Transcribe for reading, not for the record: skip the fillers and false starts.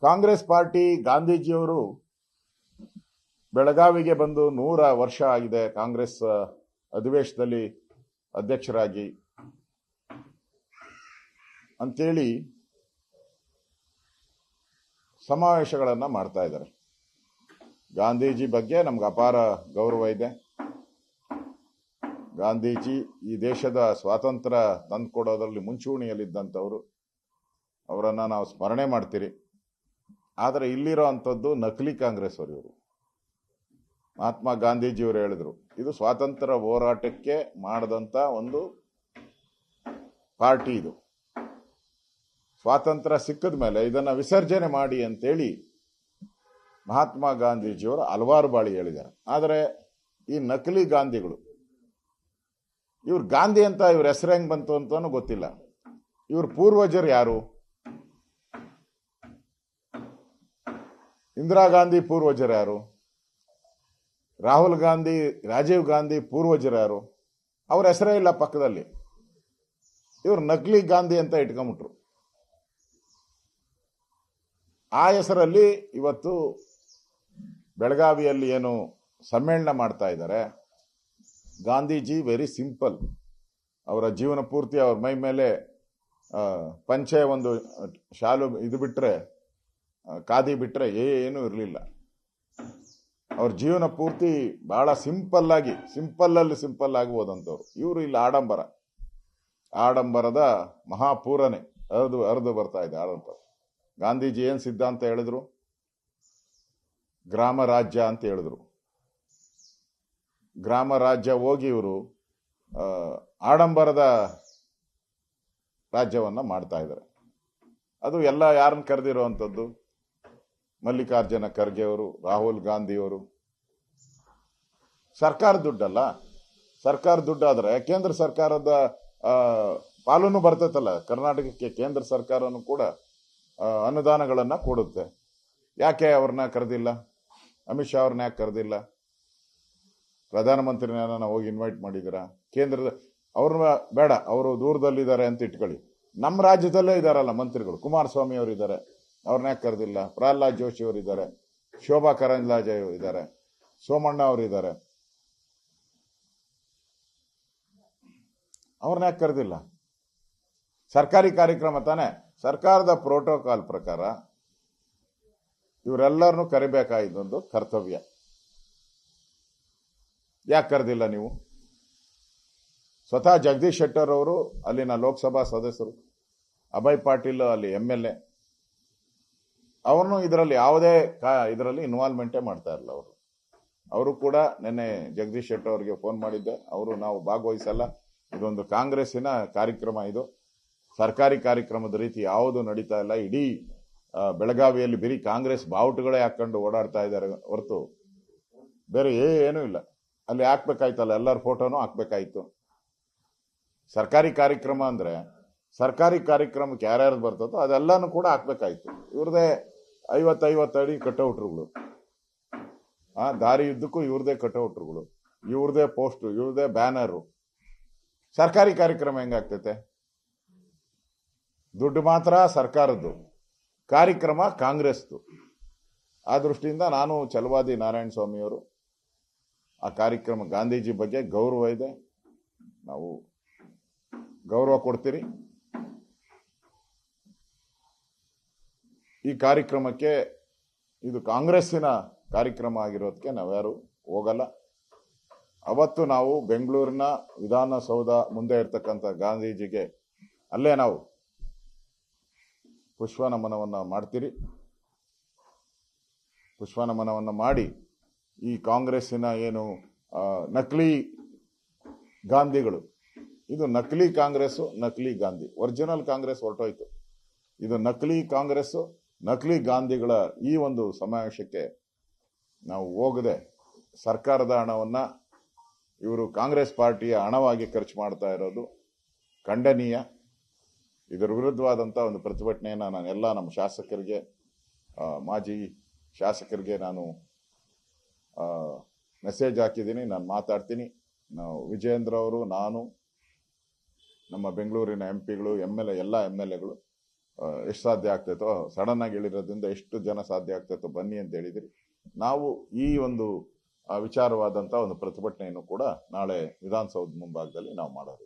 Congress party ಗಾಂಧೀಜಿಯವರು ಬೆಳಗಾವಿಗೆ ಬಂದು 100 ವರ್ಷ ಆಗಿದೆ. ಕಾಂಗ್ರೆಸ್ ಅಧಿವೇಶನದಲ್ಲಿ ಅಧ್ಯಕ್ಷರಾಗಿ ಅಂತೇಳಿ ಸಮಾವೇಶಗಳನ್ನ ಮಾಡ್ತಾ ಇದ್ದಾರೆ. ಗಾಂಧೀಜಿ ಬಗ್ಗೆ ನಮ್ಗೆ ಅಪಾರ ಗೌರವ ಇದೆ. ಗಾಂಧೀಜಿ ಈ ದೇಶದ ಸ್ವಾತಂತ್ರ್ಯ ತಂದುಕೊಡೋದ್ರಲ್ಲಿ ಮುಂಚೂಣಿಯಲ್ಲಿದ್ದಂಥವ್ರು. ಅವರನ್ನು ನಾವು ಸ್ಮರಣೆ ಮಾಡ್ತೀರಿ. ಆದರೆ ಇಲ್ಲಿರೋ ಅಂಥದ್ದು ನಕಲಿ ಕಾಂಗ್ರೆಸ್ ಅವರು. ಇವರು ಮಹಾತ್ಮ ಗಾಂಧೀಜಿಯವರು ಹೇಳಿದ್ರು, ಇದು ಸ್ವಾತಂತ್ರ್ಯ ಹೋರಾಟಕ್ಕೆ ಮಾಡಿದಂಥ ಒಂದು ಪಾರ್ಟಿ. ಇದು ಸ್ವಾತಂತ್ರ್ಯ ಸಿಕ್ಕಿದ ಮೇಲೆ ಇದನ್ನು ವಿಸರ್ಜನೆ ಮಾಡಿ ಅಂತೇಳಿ ಮಹಾತ್ಮ ಗಾಂಧೀಜಿಯವರು ಹಲವಾರು ಬಾರಿ ಹೇಳಿದ್ದಾರೆ. ಆದರೆ ಈ ನಕಲಿ ಗಾಂಧಿಗಳು, ಇವ್ರು ಗಾಂಧಿ ಅಂತ ಇವ್ರ ಹೆಸರು ಹೆಂಗ್ ಬಂತು ಅಂತಾನು ಗೊತ್ತಿಲ್ಲ. ಇವ್ರ ಪೂರ್ವಜರು ಯಾರು? ಇಂದಿರಾ ಗಾಂಧಿ ಪೂರ್ವಜರು ಯಾರು? ರಾಹುಲ್ ಗಾಂಧಿ, ರಾಜೀವ್ ಗಾಂಧಿ ಪೂರ್ವಜರು ಯಾರು? ಅವ್ರ ಹೆಸರೇ ಇಲ್ಲ ಪಕ್ಕದಲ್ಲಿ. ಇವ್ರು ನಕಲಿ ಗಾಂಧಿ ಅಂತ ಇಟ್ಕೊಂಡ್ಬಿಟ್ರು. ಆ ಹೆಸರಲ್ಲಿ ಇವತ್ತು ಬೆಳಗಾವಿಯಲ್ಲಿ ಏನು ಸಮ್ಮೇಳನ ಮಾಡ್ತಾ ಇದ್ದಾರೆ. Gandhiji very simple. ಅವರ ಜೀವನ ಪೂರ್ತಿ ಅವ್ರ ಮೈ ಮೇಲೆ ಪಂಚೆ, ಒಂದು ಶಾಲು ಇದು ಬಿಟ್ರೆ, ಖಾದಿ ಬಿಟ್ರೆ ಏನೂ ಇರಲಿಲ್ಲ. ಅವ್ರ ಜೀವನ ಪೂರ್ತಿ ಬಹಳ ಸಿಂಪಲ್ ಆಗಿ ಹೋದಂಥವ್ರು. ಇವರು ಇಲ್ಲಿ ಆಡಂಬರದ ಮಹಾಪೂರನೆ ಹರಿದು ಬರ್ತಾ ಇದೆ ಆಡಂಬರ. ಗಾಂಧೀಜಿ ಏನ್ ಸಿದ್ಧಾಂತ ಹೇಳಿದ್ರು? ಗ್ರಾಮ ರಾಜ್ಯ ಅಂತ ಹೇಳಿದ್ರು. ಗ್ರಾಮ ರಾಜ್ಯ ಹೋಗಿ ಇವರು ಆಡಂಬರದ ರಾಜ್ಯವನ್ನ ಮಾಡ್ತಾ ಇದ್ದಾರೆ. ಅದು ಎಲ್ಲ ಯಾರನ್ನ ಕರೆದಿರುವಂಥದ್ದು? ಮಲ್ಲಿಕಾರ್ಜುನ ಖರ್ಗೆ ಅವರು, ರಾಹುಲ್ ಗಾಂಧಿಯವರು. ಸರ್ಕಾರ ದುಡ್ಡಲ್ಲ. ಸರ್ಕಾರ ದುಡ್ಡಾದ್ರೆ ಕೇಂದ್ರ ಸರ್ಕಾರದ ಪಾಲನ್ನು ಬರ್ತೈತಲ್ಲ. ಕರ್ನಾಟಕಕ್ಕೆ ಕೇಂದ್ರ ಸರ್ಕಾರನು ಕೂಡ ಅನುದಾನಗಳನ್ನ ಕೊಡುತ್ತೆ. ಯಾಕೆ ಅವ್ರನ್ನ ಕರೆದಿಲ್ಲ? ಅಮಿತ್ ಶಾ ಅವ್ರನ್ನ ಯಾಕೆ ಕರೆದಿಲ್ಲ? ಪ್ರಧಾನಮಂತ್ರಿನ ಹೋಗಿ ಇನ್ವೈಟ್ ಮಾಡಿದ್ದೀರಾ? ಕೇಂದ್ರದ ಅವ್ರನ್ನ ಬೇಡ, ಅವರು ದೂರದಲ್ಲಿದ್ದಾರೆ ಅಂತ ಇಟ್ಕೊಳ್ಳಿ. ನಮ್ಮ ರಾಜ್ಯದಲ್ಲೇ ಇದ್ದಾರಲ್ಲ ಮಂತ್ರಿಗಳು. ಕುಮಾರಸ್ವಾಮಿ ಅವರು ಇದ್ದಾರೆ, ಅವ್ರನ್ನ ಯಾಕೆ ಕರೆದಿಲ್ಲ? ಪ್ರಹ್ಲಾದ್ ಜೋಶಿ ಅವರು ಇದ್ದಾರೆ, ಶೋಭಾ ಕರಂದ್ಲಾಜೆ ಇದ್ದಾರೆ, ಸೋಮಣ್ಣ ಅವರು ಇದ್ದಾರೆ, ಅವ್ರನ್ನ ಯಾಕೆ ಕರೆದಿಲ್ಲ? ಸರ್ಕಾರಿ ಕಾರ್ಯಕ್ರಮ ತಾನೆ. ಸರ್ಕಾರದ ಪ್ರೋಟೋಕಾಲ್ ಪ್ರಕಾರ ಇವರೆಲ್ಲರನ್ನು ಕರಿಬೇಕಾಗಿದ್ದೊಂದು ಕರ್ತವ್ಯ. ಯಾಕೆ ಕರೆದಿಲ್ಲ ನೀವು? ಸ್ವತಃ ಜಗದೀಶ್ ಶೆಟ್ಟರ್ ಅವರು ಅಲ್ಲಿನ ಲೋಕಸಭಾ ಸದಸ್ಯರು, ಅಭಯ್ ಪಾಟೀಲ್ ಅಲ್ಲಿ MLA, ಅವ್ರನ್ನು ಇದರಲ್ಲಿ ಯಾವುದೇ ಇದರಲ್ಲಿ ಇನ್ವಾಲ್ವ್ಮೆಂಟೇ ಮಾಡ್ತಾ ಇರಲ್ಲ. ಅವರು ಕೂಡ ನಿನ್ನೆ ಜಗದೀಶ್ ಶೆಟ್ಟರ್ ಅವರಿಗೆ ಫೋನ್ ಮಾಡಿದ್ದೆ. ಅವರು ನಾವು ಭಾಗವಹಿಸಲ್ಲ, ಇದೊಂದು ಕಾಂಗ್ರೆಸ್ಸಿನ ಕಾರ್ಯಕ್ರಮ, ಇದು ಸರ್ಕಾರಿ ಕಾರ್ಯಕ್ರಮದ ರೀತಿ ಯಾವುದು ನಡೀತಾ ಇಲ್ಲ. ಇಡೀ ಬೆಳಗಾವಿಯಲ್ಲಿ ಬರೀ ಕಾಂಗ್ರೆಸ್ ಬಾವುಟಗಳೇ ಹಾಕೊಂಡು ಓಡಾಡ್ತಾ ಇದ್ದಾರೆ ಹೊರತು ಬೇರೆ ಏನೂ ಇಲ್ಲ. ಅಲ್ಲಿ ಹಾಕ್ಬೇಕಾಯ್ತಲ್ಲ, ಎಲ್ಲರ ಫೋಟೋನು ಹಾಕ್ಬೇಕಾಯ್ತು. ಸರ್ಕಾರಿ ಕಾರ್ಯಕ್ರಮ ಅಂದ್ರೆ ಸರ್ಕಾರಿ ಕಾರ್ಯಕ್ರಮಕ್ಕೆ ಯಾರ್ಯಾರು ಬರ್ತದೋ ಅದೆಲ್ಲಾನು ಕೂಡ ಹಾಕ್ಬೇಕಾಯ್ತು. ಇವ್ರದೇ 50 ಅಡಿ ಕಟೌಟ್ರುಗಳು, ದಾರಿ ಯುದ್ಧಕ್ಕೂ ಇವ್ರದೇ ಕಟೌಟ್ರುಗಳು, ಇವ್ರದೇ ಪೋಸ್ಟ್, ಇವ್ರದೇ ಬ್ಯಾನರು. ಸರ್ಕಾರಿ ಕಾರ್ಯಕ್ರಮ ಹೆಂಗಾಗ್ತೈತೆ? ದುಡ್ಡು ಮಾತ್ರ ಸರ್ಕಾರದ್ದು, ಕಾರ್ಯಕ್ರಮ ಕಾಂಗ್ರೆಸ್ದು. ಆ ದೃಷ್ಟಿಯಿಂದ ನಾನು ಛಲವಾದಿ ನಾರಾಯಣ ಸ್ವಾಮಿಯವರು ಆ ಕಾರ್ಯಕ್ರಮ, ಗಾಂಧೀಜಿ ಬಗ್ಗೆ ಗೌರವ ಇದೆ, ನಾವು ಗೌರವ ಕೊಡ್ತೀರಿ. ಈ ಕಾರ್ಯಕ್ರಮಕ್ಕೆ ಇದು ಕಾಂಗ್ರೆಸ್ಸಿನ ಕಾರ್ಯಕ್ರಮ ಆಗಿರೋದಕ್ಕೆ ನಾವ್ಯಾರು ಹೋಗಲ್ಲ. ಅವತ್ತು ನಾವು ಬೆಂಗಳೂರಿನ ವಿಧಾನಸೌಧ ಮುಂದೆ ಇರ್ತಕ್ಕಂಥ ಗಾಂಧೀಜಿಗೆ ಅಲ್ಲೇ ನಾವು ಪುಷ್ಪನಮನವನ್ನ ಮಾಡ್ತೀರಿ. ಪುಷ್ಪನಮನವನ್ನ ಮಾಡಿ ಈ ಕಾಂಗ್ರೆಸ್ಸಿನ ಏನು ನಕಲಿ ಗಾಂಧಿಗಳು, ಇದು ನಕಲಿ ಕಾಂಗ್ರೆಸ್ಸು, ನಕಲಿ ಗಾಂಧಿ. ಒರಿಜಿನಲ್ ಕಾಂಗ್ರೆಸ್ ಹೊರಟೋಯ್ತು. ಇದು ನಕಲಿ ಕಾಂಗ್ರೆಸ್ಸು, ನಕಲಿ ಗಾಂಧಿಗಳ ಈ ಒಂದು ಸಮಾವೇಶಕ್ಕೆ ನಾವು ಹೋಗದೆ ಸರ್ಕಾರದ ಹಣವನ್ನ ಇವರು ಕಾಂಗ್ರೆಸ್ ಪಾರ್ಟಿಯ ಹಣವಾಗಿ ಖರ್ಚು ಮಾಡ್ತಾ ಇರೋದು ಖಂಡನೀಯ. ಇದರ ವಿರುದ್ಧವಾದಂಥ ಒಂದು ಪ್ರತಿಭಟನೆಯನ್ನು ನಾನೆಲ್ಲ ನಮ್ಮ ಶಾಸಕರಿಗೆ, ಮಾಜಿ ಶಾಸಕರಿಗೆ ನಾನು ಮೆಸೇಜ್ ಹಾಕಿದ್ದೀನಿ. ನಾನು ಮಾತಾಡ್ತೀನಿ. ನಾವು ವಿಜಯೇಂದ್ರ ಅವರು, ನಾನು, ನಮ್ಮ ಬೆಂಗಳೂರಿನ MP ಗಳು, MLA, ಎಲ್ಲ MLA ಗಳು ಎಷ್ಟು ಸಾಧ್ಯ ಆಗ್ತೈತೋ, ಸಡನ್ ಆಗಿ ಹೇಳಿರೋದ್ರಿಂದ ಎಷ್ಟು ಜನ ಸಾಧ್ಯ ಆಗ್ತೈತೋ ಬನ್ನಿ ಅಂತ ಹೇಳಿದ್ರಿ. ನಾವು ಈ ಒಂದು ವಿಚಾರವಾದಂಥ ಒಂದು ಪ್ರತಿಭಟನೆಯನ್ನು ಕೂಡ ನಾಳೆ ವಿಧಾನಸೌಧ ಮುಂಭಾಗದಲ್ಲಿ ನಾವು ಮಾಡೋದು.